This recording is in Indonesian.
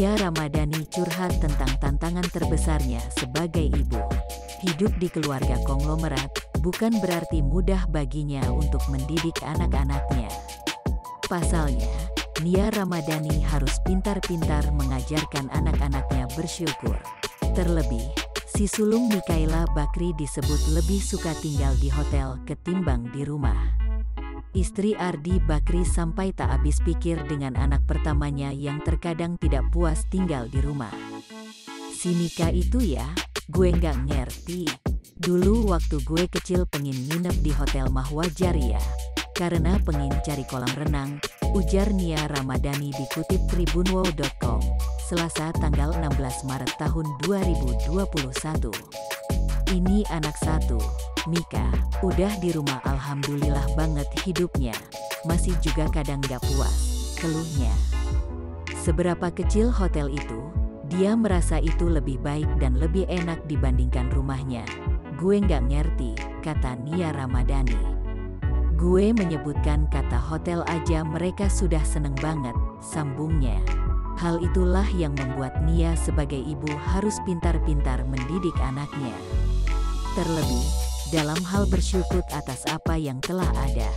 Nia Ramadhani curhat tentang tantangan terbesarnya sebagai ibu. Hidup di keluarga konglomerat bukan berarti mudah baginya untuk mendidik anak-anaknya. Pasalnya, Nia Ramadhani harus pintar-pintar mengajarkan anak-anaknya bersyukur. Terlebih, si sulung Mikaela Bakri disebut lebih suka tinggal di hotel ketimbang di rumah. Istri Ardi Bakri sampai tak habis pikir dengan anak pertamanya yang terkadang tidak puas tinggal di rumah. Si Mika itu ya, gue nggak ngerti. Dulu waktu gue kecil pengin nginep di Hotel Mahwajar ya, karena pengin cari kolam renang, ujar Nia Ramadhani dikutip tribunwow.com, Selasa tanggal 16 Maret tahun 2021. Ini anak satu, Mika, udah di rumah alhamdulillah banget hidupnya, masih juga kadang gak puas, keluhnya. Seberapa kecil hotel itu, dia merasa itu lebih baik dan lebih enak dibandingkan rumahnya. Gue gak ngerti, kata Nia Ramadhani. Gue menyebutkan kata hotel aja mereka sudah seneng banget, sambungnya. Hal itulah yang membuat Nia sebagai ibu harus pintar-pintar mendidik anaknya. Terlebih, dalam hal bersyukur atas apa yang telah ada.